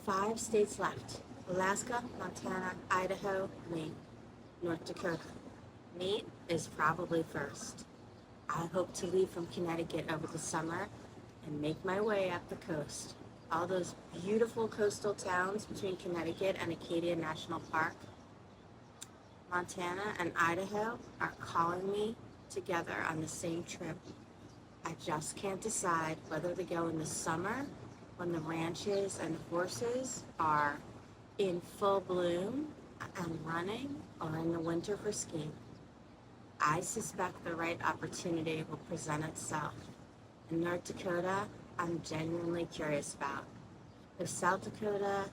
5 states left: Alaska, Montana, Idaho, Maine, North Dakota. Maine is probably first. I hope to leave from Connecticut over the summer and make my way up the coast. All those beautiful coastal towns between Connecticut and Acadia National Park, Montana, and Idaho are calling me together on the same trip. I just can't decide whether to go in the summer when the ranches and horses are in full bloom and running, or in the winter for skiing. I suspect the right opportunity will present itself. In North Dakota, I'm genuinely curious about. If South Dakota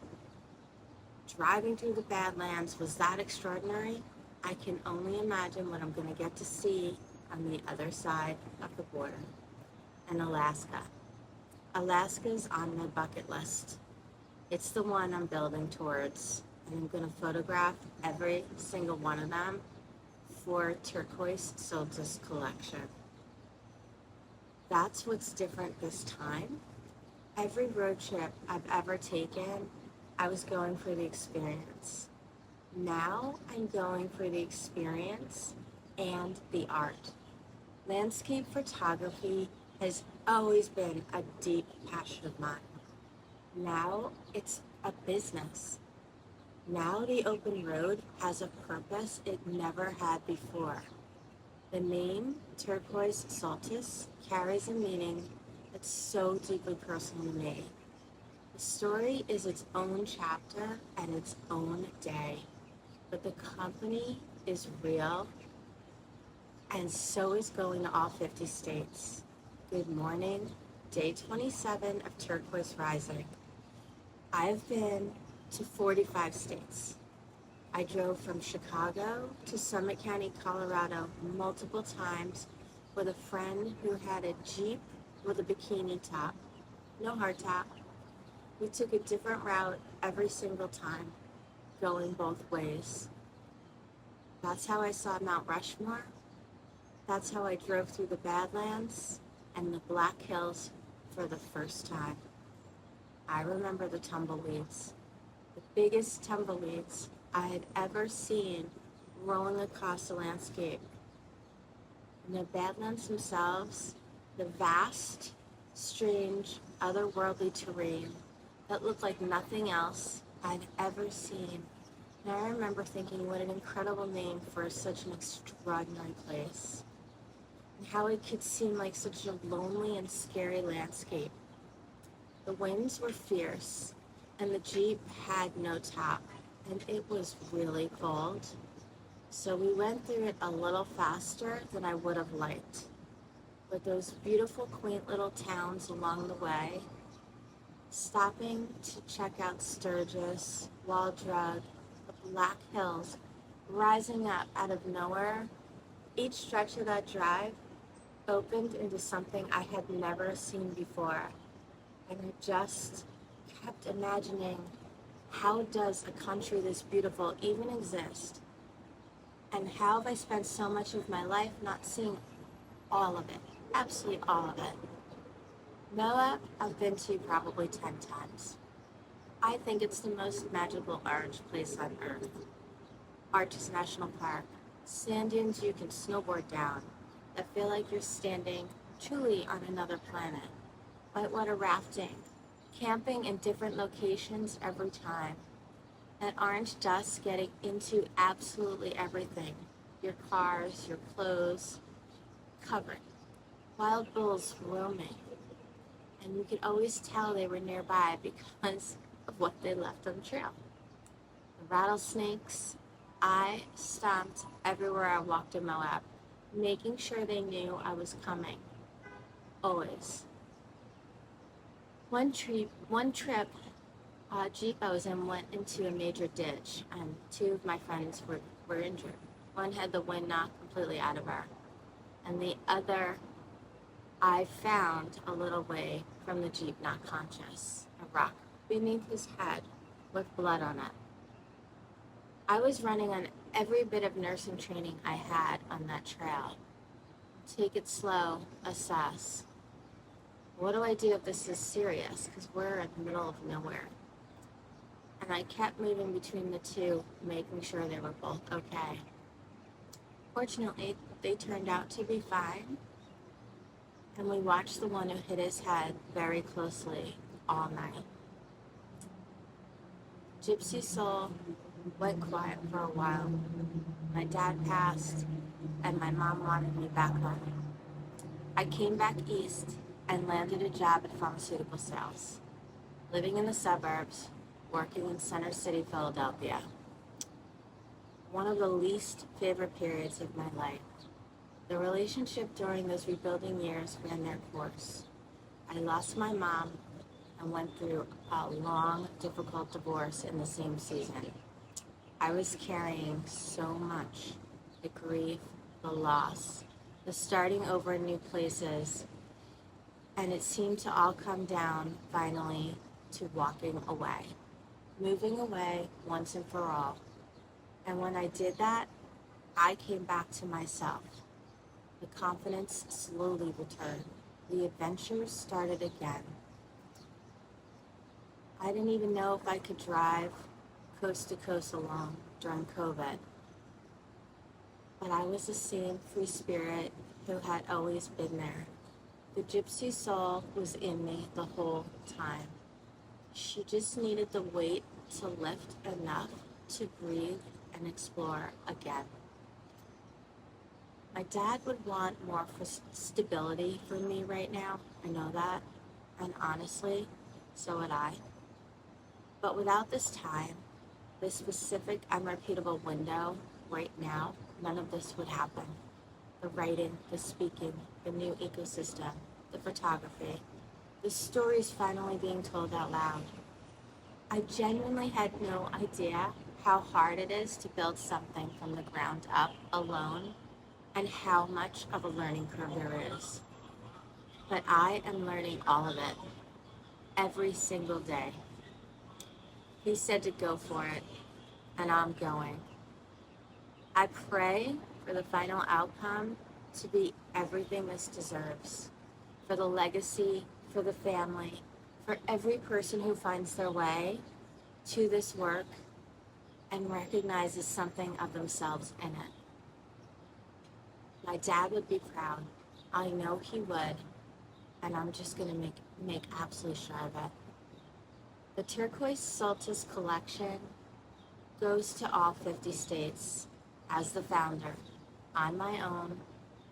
driving through the Badlands was that extraordinary, I can only imagine what I'm going to get to see on the other side of the border. And Alaska. Alaska's on my bucket list. It's the one I'm building towards, and I'm going to photograph every single one of them for Turquoise Solstice collection. That's what's different this time. Every road trip I've ever taken, I was going for the experience. Now I'm going for the experience and the art. Landscape photography has always been a deep passion of mine. Now it's a business. Now the open road has a purpose it never had before. The name Turquoise Solstice carries a meaning that's so deeply personal to me. The story is its own chapter and its own day, but the company is real, and so is going to all 50 states. Good morning, day 27 of Turquoise Rising. I've been to 45 states. I drove from Chicago to Summit County, Colorado multiple times with a friend who had a Jeep with a bikini top, no hardtop. We took a different route every single time, going both ways. That's how I saw Mount Rushmore. That's how I drove through the Badlands and the Black Hills for the first time. I remember the tumbleweeds, the biggest tumbleweeds I had ever seen rolling across the landscape. And the Badlands themselves, the vast, strange, otherworldly terrain that looked like nothing else I'd ever seen. And I remember thinking, what an incredible name for such an extraordinary place. And how it could seem like such a lonely and scary landscape. The winds were fierce, and the Jeep had no top, and it was really cold. So we went through it a little faster than I would have liked. But those beautiful, quaint little towns along the way, stopping to check out Sturgis, Wall Drug, the Black Hills, rising up out of nowhere, each stretch of that drive opened into something I had never seen before. And I just kept imagining, how does a country this beautiful even exist? And how have I spent so much of my life not seeing all of it? Absolutely all of it. Moab, I've been to probably 10 times. I think it's the most magical orange place on earth. Arches National Park, sand dunes you can snowboard down that feel like you're standing truly on another planet. Whitewater rafting, camping in different locations every time. That orange dust getting into absolutely everything. Your cars, your clothes, covered. Wild bulls roaming. And you could always tell they were nearby because of what they left on the trail. The rattlesnakes, I stomped everywhere I walked in Moab, making sure they knew I was coming. Always. One trip, Jeep I was in went into a major ditch, and 2 of my friends were injured. One had the wind knocked completely out of her, and the other I found a little way from the Jeep, not conscious, a rock beneath his head with blood on it. I was running on every bit of nursing training I had on that trail. Take it slow, assess. What do I do if this is serious? Because we're in the middle of nowhere. and I kept moving between the two, making sure they were both okay. Fortunately, they turned out to be fine, and we watched the one who hit his head very closely all night. Gypsy's soul went quiet for a while. My dad passed, and my mom wanted me back home. I came back east and landed a job at pharmaceutical sales, living in the suburbs, working in Center City, Philadelphia. One of the least favorite periods of my life. The relationship during those rebuilding years ran their course. I lost my mom and went through a long, difficult divorce in the same season. I was carrying so much: the grief, the loss, the starting over in new places, and it seemed to all come down finally to walking away, moving away once and for all. And when I did that, I came back to myself. The confidence slowly returned. The adventures started again. I didn't even know if I could drive coast to coast alone during COVID. But I was the same free spirit who had always been there. The gypsy soul was in me the whole time. She just needed the weight to lift enough to breathe and explore again. My dad would want more for stability for me right now. I know that. And honestly, so would I. But without this time, this specific unrepeatable window right now, none of this would happen. The writing, the speaking, the new ecosystem, the photography, the stories finally being told out loud. I genuinely had no idea how hard it is to build something from the ground up alone, and how much of a learning curve there is. But I am learning all of it, every single day. He said to go for it, and I'm going. I pray for the final outcome to be everything this deserves, for the legacy, for the family, for every person who finds their way to this work and recognizes something of themselves in it. My dad would be proud. I know he would, and I'm just going to make absolutely sure of it. The Turquoise Solstice collection goes to all 50 states as the founder, on my own,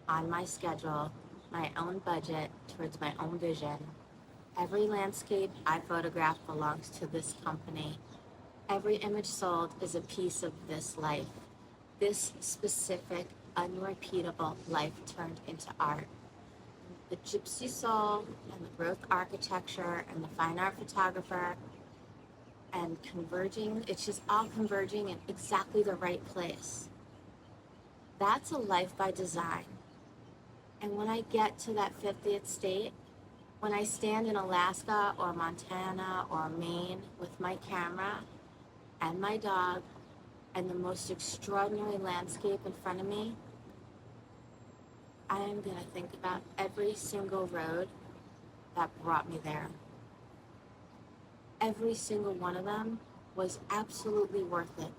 on my schedule, my own budget, towards my own vision. Every landscape I photograph belongs to this company. Every image sold is a piece of this life, this specific, unrepeatable life turned into art. The gypsy soul and the growth architecture and the fine art photographer and converging, it's just all converging in exactly the right place. That's a life by design. And when I get to that 50th state, when I stand in Alaska or Montana or Maine with my camera and my dog and the most extraordinary landscape in front of me, I am going to think about every single road that brought me there. Every single one of them was absolutely worth it.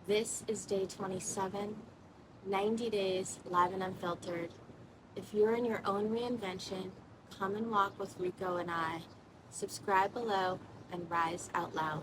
This is day 27, 90 days live and unfiltered. If you're in your own reinvention, come and walk with Rico and I. Subscribe below and rise out loud.